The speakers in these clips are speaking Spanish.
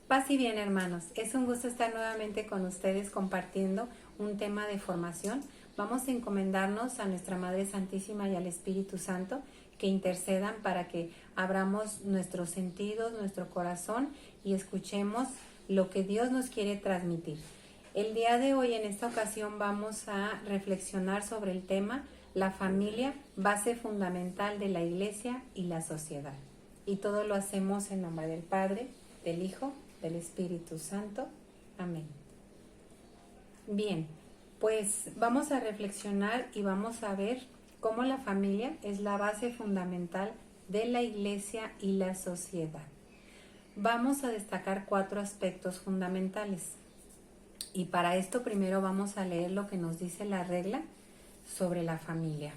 Paz y bien, hermanos. Es un gusto estar nuevamente con ustedes compartiendo un tema de formación. Vamos a encomendarnos a nuestra Madre Santísima y al Espíritu Santo que intercedan para que abramos nuestros sentidos, nuestro corazón y escuchemos lo que Dios nos quiere transmitir. El día de hoy, en esta ocasión, vamos a reflexionar sobre el tema la familia, base fundamental de la Iglesia y la sociedad. Y todo lo hacemos en nombre del Padre, del Hijo, del Espíritu Santo. Amén. Bien, pues vamos a reflexionar y vamos a ver cómo la familia es la base fundamental de la Iglesia y la sociedad. Vamos a destacar 4 aspectos fundamentales. Y para esto primero vamos a leer lo que nos dice la regla sobre la familia.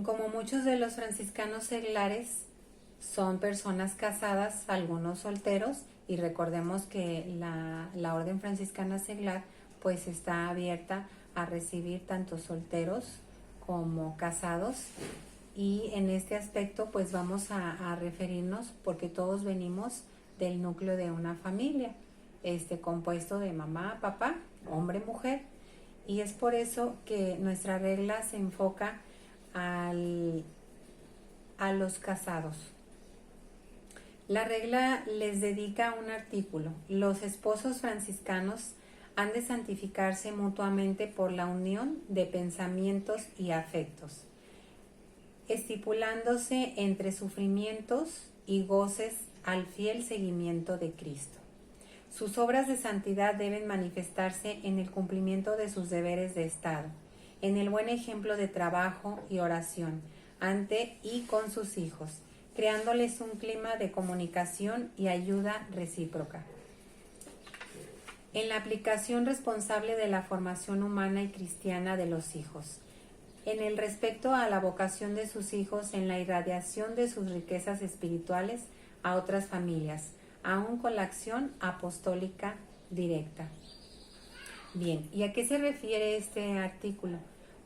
Como muchos de los franciscanos seglares son personas casadas, algunos solteros, y recordemos que la orden franciscana seglar pues está abierta a recibir tanto solteros como casados, y en este aspecto pues vamos a referirnos porque todos venimos del núcleo de una familia compuesto de mamá, papá, hombre, mujer, y es por eso que nuestra regla se enfoca a los casados. La regla les dedica un artículo. Los esposos franciscanos han de santificarse mutuamente por la unión de pensamientos y afectos, estipulándose entre sufrimientos y goces al fiel seguimiento de Cristo. Sus obras de santidad deben manifestarse en el cumplimiento de sus deberes de Estado, en el buen ejemplo de trabajo y oración ante y con sus hijos, creándoles un clima de comunicación y ayuda recíproca. En la aplicación responsable de la formación humana y cristiana de los hijos, en el respecto a la vocación de sus hijos, en la irradiación de sus riquezas espirituales a otras familias, aún con la acción apostólica directa. Bien, ¿y a qué se refiere este artículo?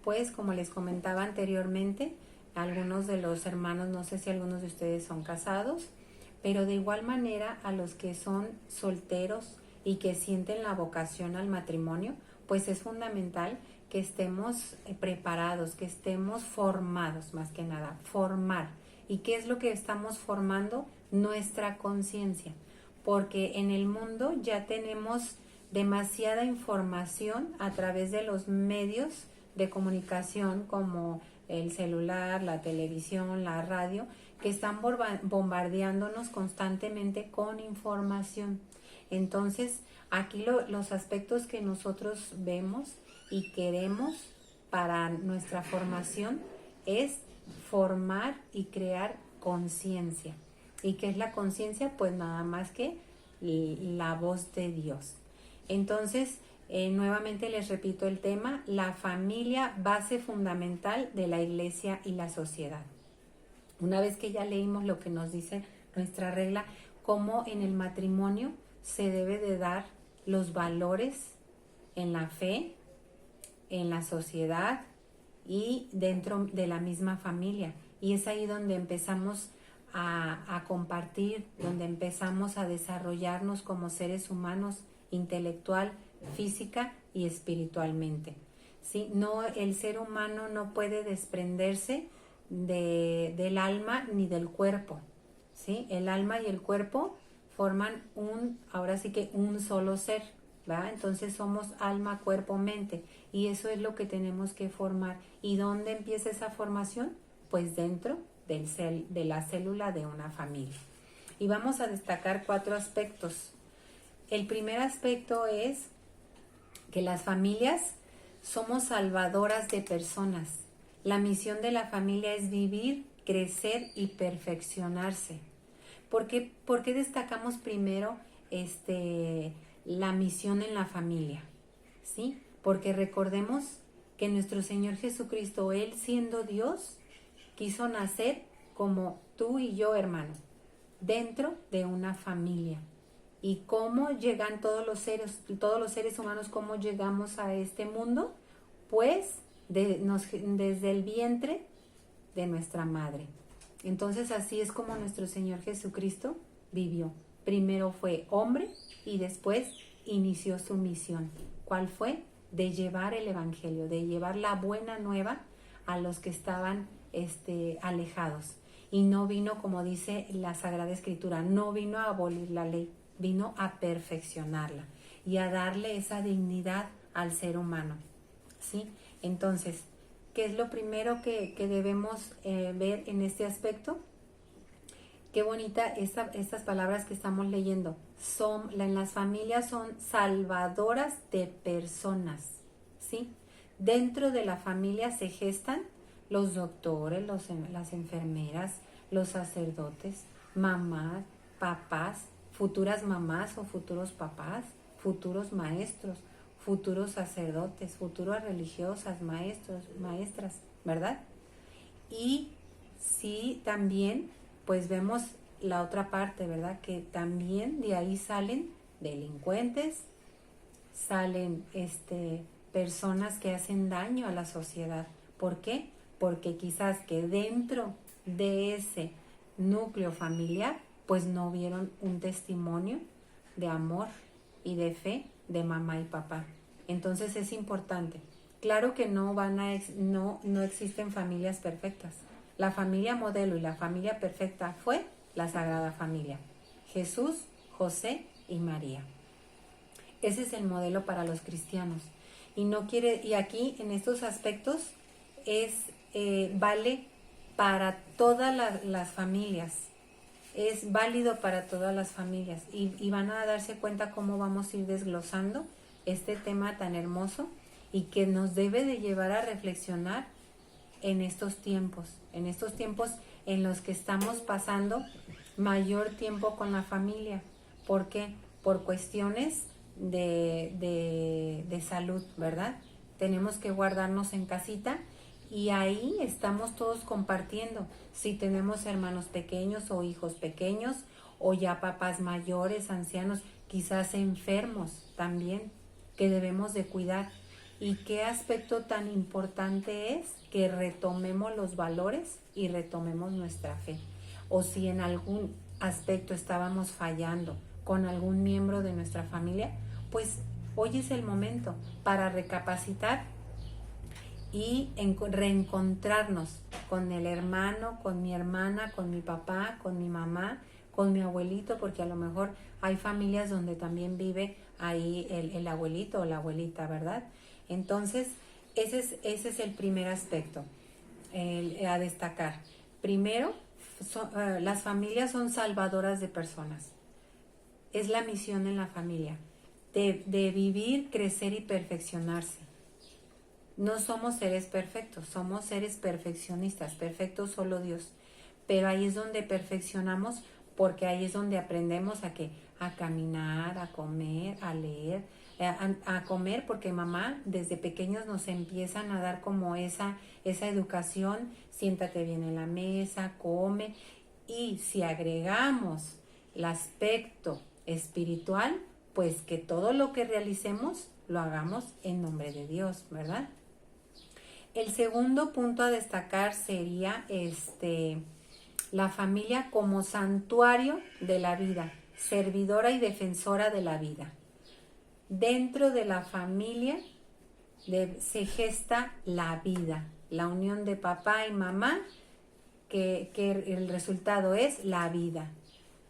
Pues como les comentaba anteriormente, algunos de los hermanos, no sé si algunos de ustedes son casados, pero de igual manera a los que son solteros y que sienten la vocación al matrimonio, pues es fundamental que estemos preparados, que estemos formados, más que nada, formar. ¿Y qué es lo que estamos formando? Nuestra conciencia, porque en el mundo ya tenemos demasiada información a través de los medios de comunicación como el celular, la televisión, la radio, que están bombardeándonos constantemente con información. Entonces, aquí los aspectos que nosotros vemos y queremos para nuestra formación es formar y crear conciencia. ¿Y qué es la conciencia? Pues nada más que la voz de Dios. Entonces, nuevamente les repito el tema, la familia, base fundamental de la Iglesia y la sociedad. Una vez que ya leímos lo que nos dice nuestra regla, cómo en el matrimonio se debe de dar los valores en la fe, en la sociedad y dentro de la misma familia. Y es ahí donde empezamos a compartir, donde empezamos a desarrollarnos como seres humanos intelectual, física y espiritualmente. ¿Sí? No, el ser humano no puede desprenderse del alma ni del cuerpo. ¿Sí? El alma y el cuerpo forman ahora sí que un solo ser, ¿verdad? Entonces somos alma, cuerpo, mente, y eso es lo que tenemos que formar. ¿Y dónde empieza esa formación? Pues dentro de la célula de una familia. Y vamos a destacar 4 aspectos. El primer aspecto es que las familias somos salvadoras de personas. La misión de la familia es vivir, crecer y perfeccionarse. ¿Por qué destacamos primero la misión en la familia? ¿Sí? Porque recordemos que nuestro Señor Jesucristo, Él siendo Dios, quiso nacer como tú y yo, hermano, dentro de una familia. ¿Y cómo llegan todos los seres humanos, cómo llegamos a este mundo? Pues desde el vientre de nuestra madre. Entonces así es como nuestro Señor Jesucristo vivió, primero fue hombre y después inició su misión. ¿Cuál fue? De llevar el evangelio, de llevar la buena nueva a los que estaban alejados. Y no vino, como dice la Sagrada Escritura, no vino a abolir la ley, vino a perfeccionarla y a darle esa dignidad al ser humano, ¿sí? Entonces, ¿qué es lo primero que debemos ver en este aspecto? Qué bonita estas palabras que estamos leyendo. En las familias son salvadoras de personas, ¿sí? Dentro de la familia se gestan los doctores, las enfermeras, los sacerdotes, mamás, papás, futuras mamás o futuros papás, futuros maestros, futuros sacerdotes, futuras religiosas, maestros, maestras, ¿verdad? Y sí, también, pues vemos la otra parte, ¿verdad? Que también de ahí salen delincuentes, salen personas que hacen daño a la sociedad. ¿Por qué? Porque quizás que dentro de ese núcleo familiar, pues no vieron un testimonio de amor y de fe de mamá y papá. Entonces es importante. Claro que no existen familias perfectas. La familia modelo y la familia perfecta fue la Sagrada Familia. Jesús, José y María. Ese es el modelo para los cristianos. Y aquí en estos aspectos vale para todas las familias. Es válido para todas las familias. Y van a darse cuenta cómo vamos a ir desglosando este tema tan hermoso y que nos debe de llevar a reflexionar en estos tiempos en los que estamos pasando mayor tiempo con la familia. ¿Por qué? Por cuestiones de salud, ¿verdad? Tenemos que guardarnos en casita y ahí estamos todos compartiendo. Si tenemos hermanos pequeños o hijos pequeños o ya papás mayores, ancianos, quizás enfermos también, que debemos de cuidar. Y qué aspecto tan importante es que retomemos los valores y retomemos nuestra fe. O si en algún aspecto estábamos fallando con algún miembro de nuestra familia, pues hoy es el momento para recapacitar y reencontrarnos con el hermano, con mi hermana, con mi papá, con mi mamá, con mi abuelito, porque a lo mejor hay familias donde también vive ahí el abuelito o la abuelita, ¿verdad? Entonces, ese es el primer aspecto a destacar. Primero, las familias son salvadoras de personas. Es la misión en la familia, de vivir, crecer y perfeccionarse. No somos seres perfectos, somos seres perfeccionistas, perfecto solo Dios. Pero ahí es donde perfeccionamos, porque ahí es donde aprendemos a caminar, a comer, a leer, a comer, porque mamá desde pequeños nos empiezan a dar como esa educación, siéntate bien en la mesa, come. Y si agregamos el aspecto espiritual, pues que todo lo que realicemos lo hagamos en nombre de Dios, ¿verdad? El segundo punto a destacar sería la familia como santuario de la vida, servidora y defensora de la vida. Dentro de la familia se gesta la vida, la unión de papá y mamá, que el resultado es la vida,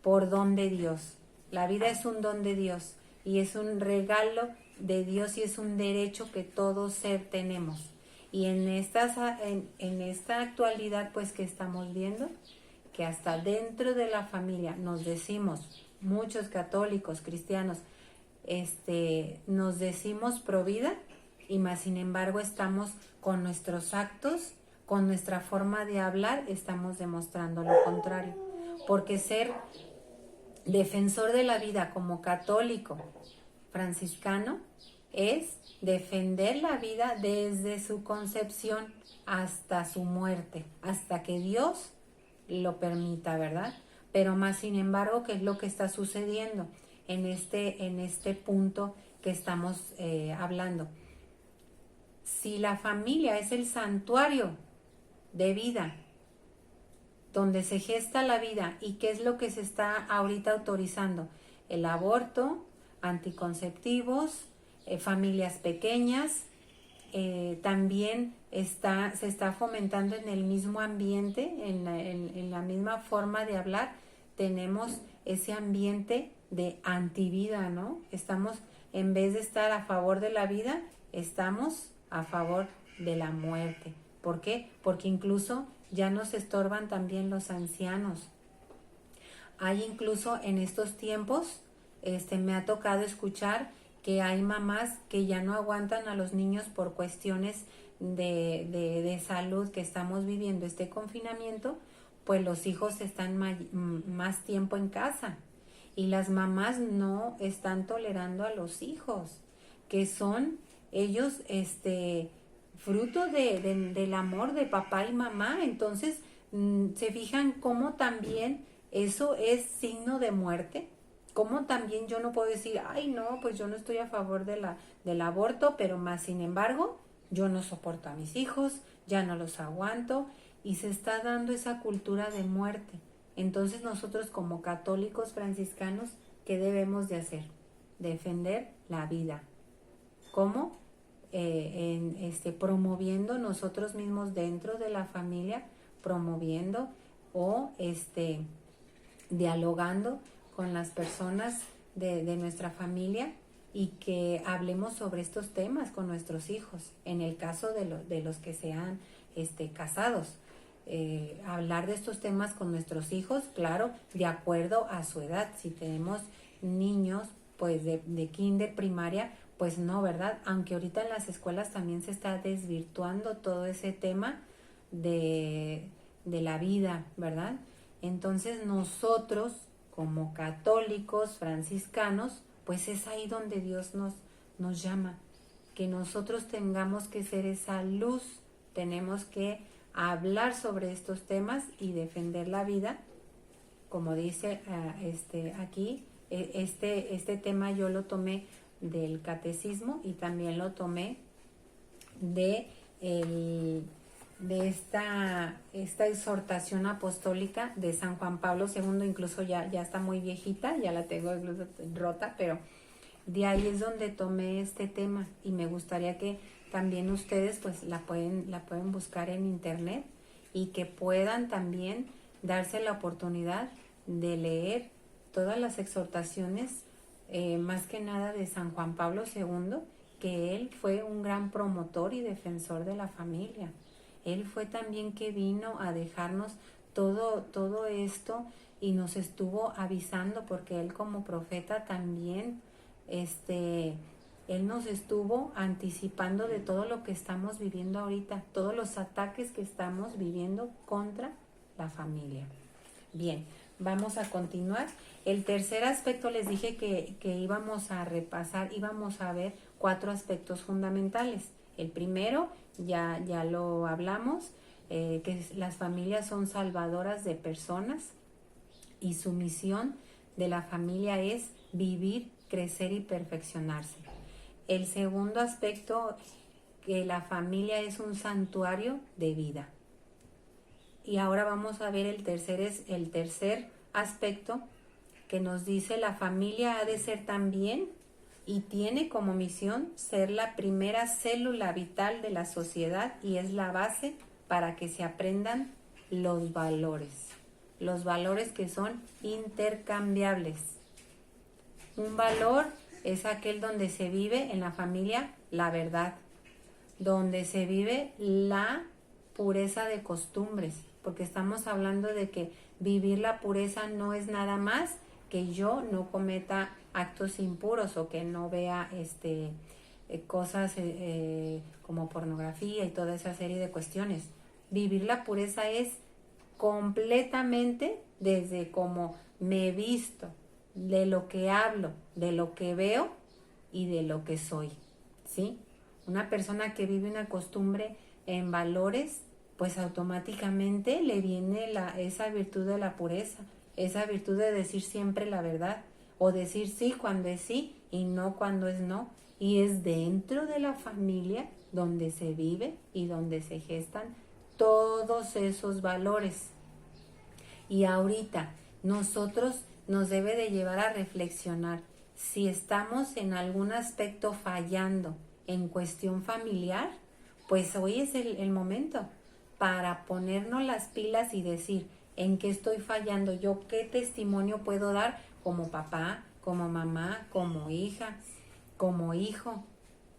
por don de Dios. La vida es un don de Dios y es un regalo de Dios y es un derecho que todo ser tenemos. Y en esta actualidad pues que estamos viendo, que hasta dentro de la familia nos decimos, muchos católicos, cristianos, nos decimos pro vida y más sin embargo estamos con nuestros actos, con nuestra forma de hablar, estamos demostrando lo contrario. Porque ser defensor de la vida como católico franciscano es defender la vida desde su concepción hasta su muerte, hasta que Dios lo permita, ¿verdad? Pero más sin embargo, ¿qué es lo que está sucediendo en este punto que estamos hablando? Si la familia es el santuario de vida, donde se gesta la vida. ¿Y qué es lo que se está ahorita autorizando? El aborto, anticonceptivos, familias pequeñas. También se está fomentando en el mismo ambiente, en la misma forma de hablar, tenemos ese ambiente de antivida, ¿no? Estamos, en vez de estar a favor de la vida, estamos a favor de la muerte. ¿Por qué? Porque incluso ya nos estorban también los ancianos. Hay incluso en estos tiempos, me ha tocado escuchar que hay mamás que ya no aguantan a los niños por cuestiones de salud que estamos viviendo este confinamiento, pues los hijos están más tiempo en casa y las mamás no están tolerando a los hijos, que son ellos fruto del amor de papá y mamá. Entonces se fijan cómo también eso es signo de muerte. Como también yo no puedo decir, ay no, pues yo no estoy a favor del aborto, pero más sin embargo, yo no soporto a mis hijos, ya no los aguanto, y se está dando esa cultura de muerte. Entonces nosotros como católicos franciscanos, ¿qué debemos de hacer? Defender la vida. ¿Cómo? Promoviendo nosotros mismos dentro de la familia, promoviendo o dialogando con las personas de nuestra familia y que hablemos sobre estos temas con nuestros hijos, en el caso de los que sean casados. Hablar de estos temas con nuestros hijos, claro, de acuerdo a su edad. Si tenemos niños pues de kinder, primaria, pues no, ¿verdad? Aunque ahorita en las escuelas también se está desvirtuando todo ese tema de la vida, ¿verdad? Entonces nosotros como católicos franciscanos, pues es ahí donde Dios nos llama, que nosotros tengamos que ser esa luz, tenemos que hablar sobre estos temas y defender la vida, como dice aquí, este tema yo lo tomé del catecismo y también lo tomé de esta exhortación apostólica de San Juan Pablo II. Incluso ya está muy viejita, ya la tengo incluso rota, pero de ahí es donde tomé este tema y me gustaría que también ustedes pues la pueden buscar en internet y que puedan también darse la oportunidad de leer todas las exhortaciones, más que nada de San Juan Pablo II, que él fue un gran promotor y defensor de la familia. Él fue también que vino a dejarnos todo esto y nos estuvo avisando, porque él como profeta también, él nos estuvo anticipando de todo lo que estamos viviendo ahorita, todos los ataques que estamos viviendo contra la familia. Bien, vamos a continuar. El tercer aspecto, les dije que íbamos a repasar, íbamos a ver 4 aspectos fundamentales. El primero, ya lo hablamos, que las familias son salvadoras de personas y su misión de la familia es vivir, crecer y perfeccionarse. El segundo aspecto, que la familia es un santuario de vida. Y ahora vamos a ver el tercer aspecto, que nos dice la familia ha de ser también y tiene como misión ser la primera célula vital de la sociedad y es la base para que se aprendan los valores que son intercambiables. Un valor es aquel donde se vive en la familia la verdad, donde se vive la pureza de costumbres, porque estamos hablando de que vivir la pureza no es nada más que yo no cometa actos impuros o que no vea cosas como pornografía y toda esa serie de cuestiones. Vivir la pureza es completamente desde cómo me visto, de lo que hablo, de lo que veo y de lo que soy, ¿sí? Una persona que vive una costumbre en valores, pues automáticamente le viene esa virtud de la pureza, esa virtud de decir siempre la verdad, o decir sí cuando es sí y no cuando es no. Y es dentro de la familia donde se vive y donde se gestan todos esos valores. Y ahorita nosotros nos debe de llevar a reflexionar si estamos en algún aspecto fallando en cuestión familiar, pues hoy es el momento para ponernos las pilas y decir en qué estoy fallando, yo qué testimonio puedo dar como papá, como mamá, como hija, como hijo,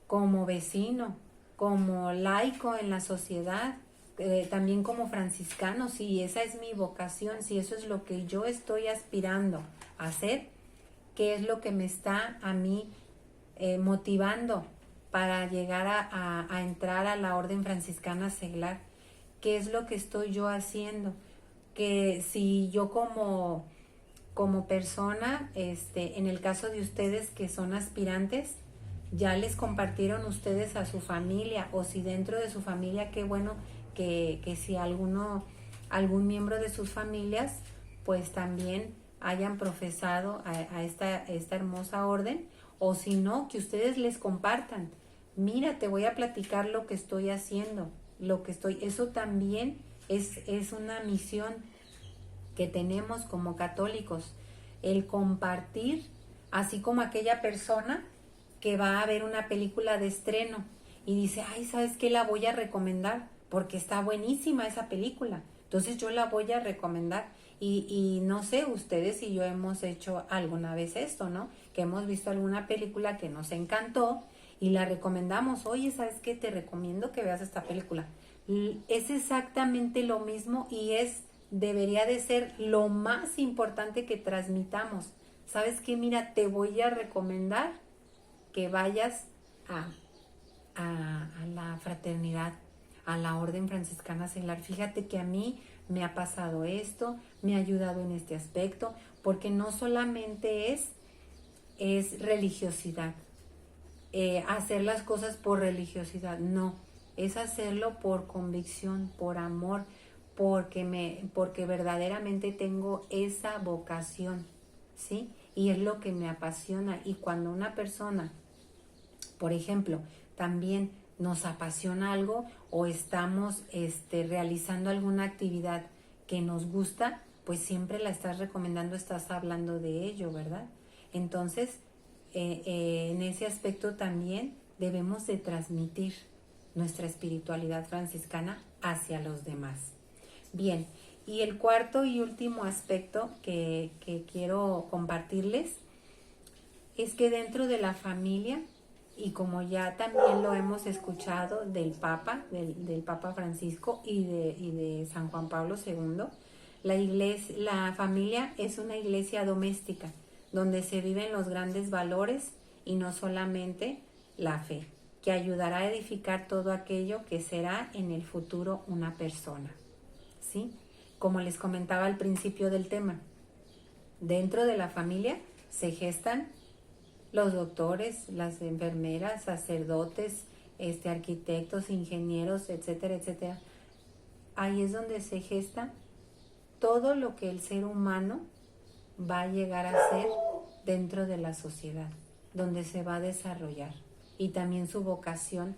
como vecino, como laico en la sociedad, también como franciscano, si esa es mi vocación, si eso es lo que yo estoy aspirando a hacer, qué es lo que me está a mí motivando para llegar a entrar a la orden franciscana seglar, qué es lo que estoy yo haciendo, que si yo como persona, en el caso de ustedes que son aspirantes, ya les compartieron ustedes a su familia, o si dentro de su familia, qué bueno que si algún miembro de sus familias, pues también hayan profesado a esta hermosa orden, o si no, que ustedes les compartan. Mira, te voy a platicar lo que estoy haciendo, eso también es una misión que tenemos como católicos, el compartir, así como aquella persona que va a ver una película de estreno y dice, ay, ¿sabes qué? La voy a recomendar porque está buenísima esa película. Entonces yo la voy a recomendar. Y no sé, ustedes y yo hemos hecho alguna vez esto, ¿no? Que hemos visto alguna película que nos encantó y la recomendamos. Oye, ¿sabes qué? Te recomiendo que veas esta película. Es exactamente lo mismo y debería de ser lo más importante que transmitamos. ¿Sabes qué? Mira, te voy a recomendar que vayas a la fraternidad, a la orden franciscana seglar. Fíjate que a mí me ha pasado esto, me ha ayudado en este aspecto, porque no solamente es religiosidad, hacer las cosas por religiosidad, no, es hacerlo por convicción, por amor, porque verdaderamente tengo esa vocación, ¿sí? Y es lo que me apasiona. Y cuando una persona, por ejemplo, también nos apasiona algo o estamos realizando alguna actividad que nos gusta, pues siempre la estás recomendando, estás hablando de ello, ¿verdad? Entonces, en ese aspecto también debemos de transmitir nuestra espiritualidad franciscana hacia los demás. Bien, y el cuarto y último aspecto que quiero compartirles es que dentro de la familia, y como ya también lo hemos escuchado del Papa, del Papa Francisco y de San Juan Pablo II, la familia es una iglesia doméstica donde se viven los grandes valores y no solamente la fe, que ayudará a edificar todo aquello que será en el futuro una persona, ¿sí? Como les comentaba al principio del tema, dentro de la familia se gestan los doctores, las enfermeras, sacerdotes, arquitectos, ingenieros, etcétera, etcétera. Ahí es donde se gesta todo lo que el ser humano va a llegar a ser dentro de la sociedad, donde se va a desarrollar. Y también su vocación,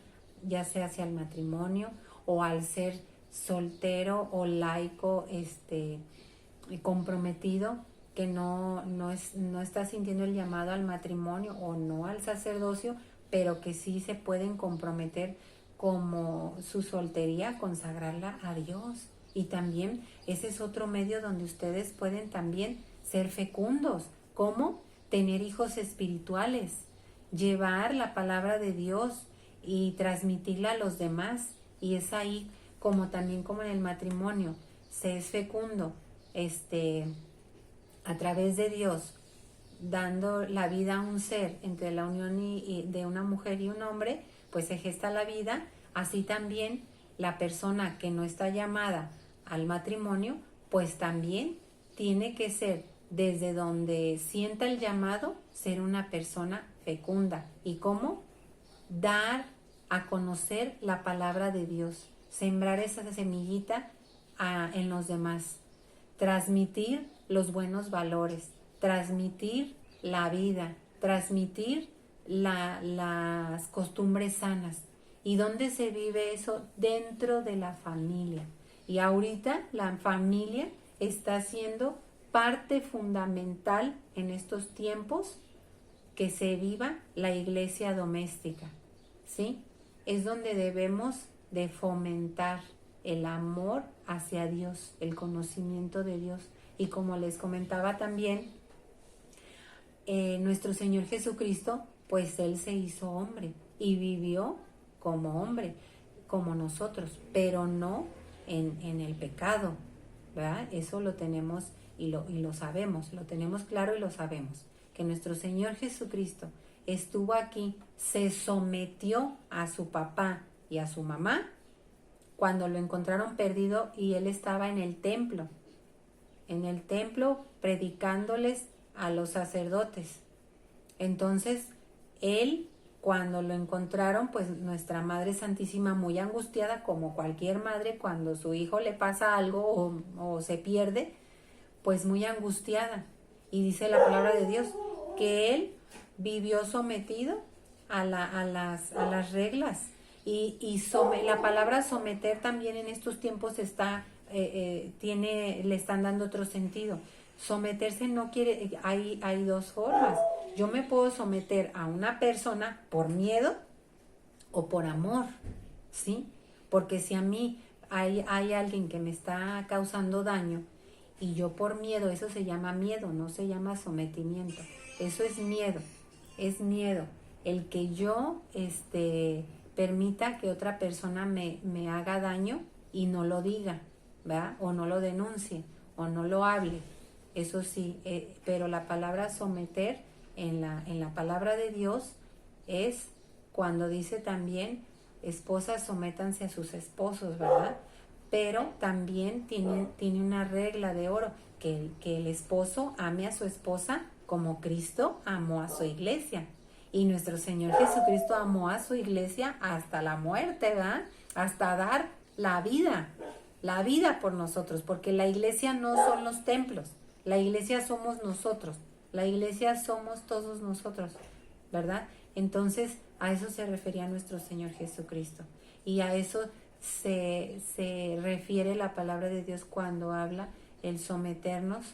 ya sea hacia el matrimonio o al ser soltero o laico, comprometido, que no está sintiendo el llamado al matrimonio o no al sacerdocio, pero que sí se pueden comprometer como su soltería, consagrarla a Dios. Y también ese es otro medio donde ustedes pueden también ser fecundos. ¿Cómo? Tener hijos espirituales, llevar la palabra de Dios y transmitirla a los demás. Y es ahí como también como en el matrimonio, se es fecundo, a través de Dios, dando la vida a un ser entre la unión de una mujer y un hombre, pues se gesta la vida. Así también la persona que no está llamada al matrimonio, pues también tiene que ser desde donde sienta el llamado, ser una persona fecunda. ¿Y cómo? Dar a conocer la palabra de Dios, sembrar esa semillita en los demás, transmitir los buenos valores, transmitir la vida, transmitir las costumbres sanas. ¿Y dónde se vive eso? Dentro de la familia. Y ahorita la familia está siendo parte fundamental en estos tiempos que se viva la iglesia doméstica, ¿sí? Es donde debemos de fomentar el amor hacia Dios, el conocimiento de Dios. Y como les comentaba también, nuestro Señor Jesucristo, pues Él se hizo hombre y vivió como hombre, como nosotros, pero no en el pecado, ¿verdad? Eso lo tenemos y lo sabemos, lo tenemos claro y lo sabemos, que nuestro Señor Jesucristo estuvo aquí, se sometió a su papá y a su mamá cuando lo encontraron perdido y Él estaba en el templo predicándoles a los sacerdotes. Entonces, Él, cuando lo encontraron, pues nuestra Madre Santísima, muy angustiada, como cualquier madre cuando su hijo le pasa algo o se pierde, pues muy angustiada. Y dice la palabra de Dios que Él vivió sometido a las reglas. La palabra someter también en estos tiempos está, le están dando otro sentido. Someterse no quiere, hay dos formas. Yo me puedo someter a una persona por miedo o por amor, ¿sí? Porque si a mí hay alguien que me está causando daño y yo por miedo, eso se llama miedo, no se llama sometimiento. Eso es miedo. El que yo permita que otra persona me haga daño y no lo diga, ¿verdad? O no lo denuncie, o no lo hable. Eso sí, pero la palabra someter en la palabra de Dios es cuando dice también, esposas sométanse a sus esposos, ¿verdad? Pero también tiene una regla de oro, que el esposo ame a su esposa como Cristo amó a su iglesia. Y nuestro Señor Jesucristo amó a su iglesia hasta la muerte, ¿verdad? Hasta dar la vida por nosotros, porque la iglesia no son los templos, la iglesia somos nosotros, la iglesia somos todos nosotros, ¿verdad? Entonces, a eso se refería nuestro Señor Jesucristo. Y a eso se refiere la palabra de Dios cuando habla el someternos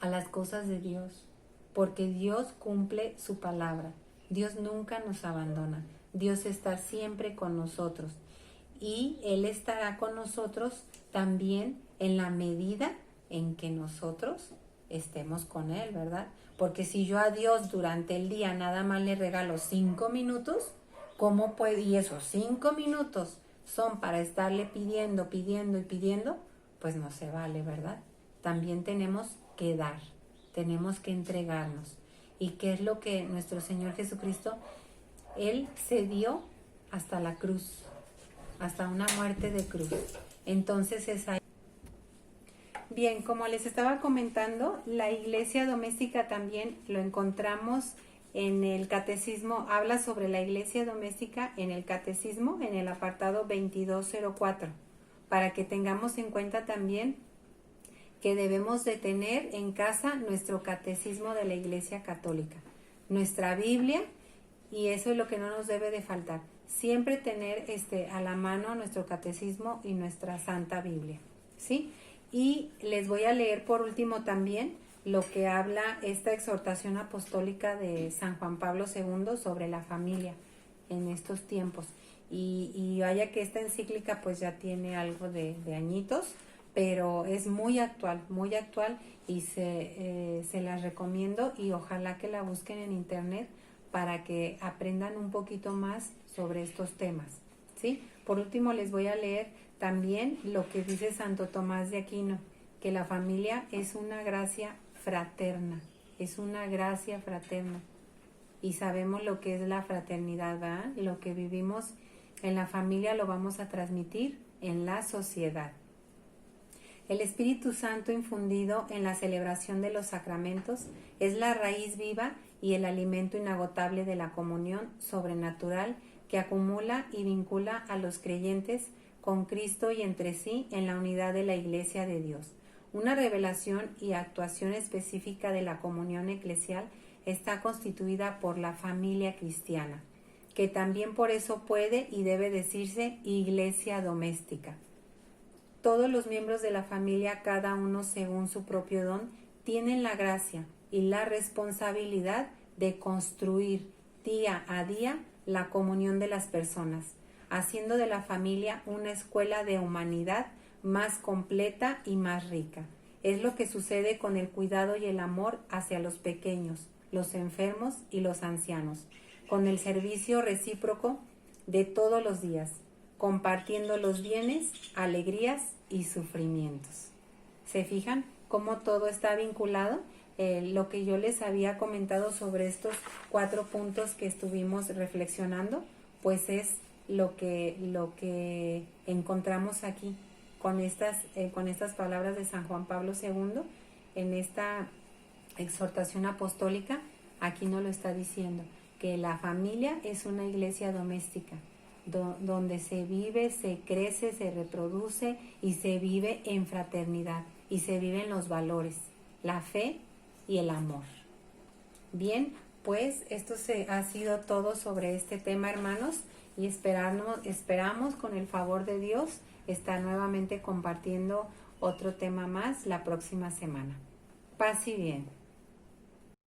a las cosas de Dios, porque Dios cumple su palabra. Dios nunca nos abandona. Dios está siempre con nosotros. Y Él estará con nosotros también en la medida en que nosotros estemos con Él, ¿verdad? Porque si yo a Dios durante el día nada más le regalo 5 minutos, ¿cómo puede? Y esos 5 minutos son para estarle pidiendo, pues no se vale, ¿verdad? También tenemos que dar, tenemos que entregarnos. ¿Y qué es lo que nuestro Señor Jesucristo? Él se dio hasta la cruz, hasta una muerte de cruz. Entonces es ahí. Bien, como les estaba comentando, la iglesia doméstica también lo encontramos en el catecismo, habla sobre la iglesia doméstica en el catecismo, en el apartado 2204, para que tengamos en cuenta también que debemos de tener en casa nuestro catecismo de la Iglesia Católica, nuestra Biblia, y eso es lo que no nos debe de faltar. Siempre tener a la mano nuestro catecismo y nuestra Santa Biblia, ¿sí? Y les voy a leer por último también lo que habla esta exhortación apostólica de San Juan Pablo II sobre la familia en estos tiempos. Y vaya que esta encíclica pues ya tiene algo de añitos, pero es muy actual y se las recomiendo y ojalá que la busquen en internet para que aprendan un poquito más sobre estos temas, ¿sí? Por último les voy a leer también lo que dice Santo Tomás de Aquino, que la familia es una gracia fraterna, y sabemos lo que es la fraternidad, ¿verdad? Lo que vivimos en la familia lo vamos a transmitir en la sociedad. El Espíritu Santo infundido en la celebración de los sacramentos es la raíz viva y el alimento inagotable de la comunión sobrenatural que acumula y vincula a los creyentes con Cristo y entre sí en la unidad de la Iglesia de Dios. Una revelación y actuación específica de la comunión eclesial está constituida por la familia cristiana, que también por eso puede y debe decirse iglesia doméstica. Todos los miembros de la familia, cada uno según su propio don, tienen la gracia y la responsabilidad de construir día a día la comunión de las personas, haciendo de la familia una escuela de humanidad más completa y más rica. Es lo que sucede con el cuidado y el amor hacia los pequeños, los enfermos y los ancianos, con el servicio recíproco de todos los días, compartiendo los bienes, alegrías y sufrimientos. ¿Se fijan cómo todo está vinculado? Lo que yo les había comentado sobre estos 4 puntos que estuvimos reflexionando, pues es lo que encontramos aquí con estas palabras de San Juan Pablo II en esta exhortación apostólica. Aquí nos lo está diciendo, que la familia es una iglesia doméstica, donde se vive, se crece, se reproduce y se vive en fraternidad y se viven los valores, la fe y el amor. Bien, pues esto ha sido todo sobre este tema, hermanos, y esperamos con el favor de Dios estar nuevamente compartiendo otro tema más la próxima semana. Paz y bien.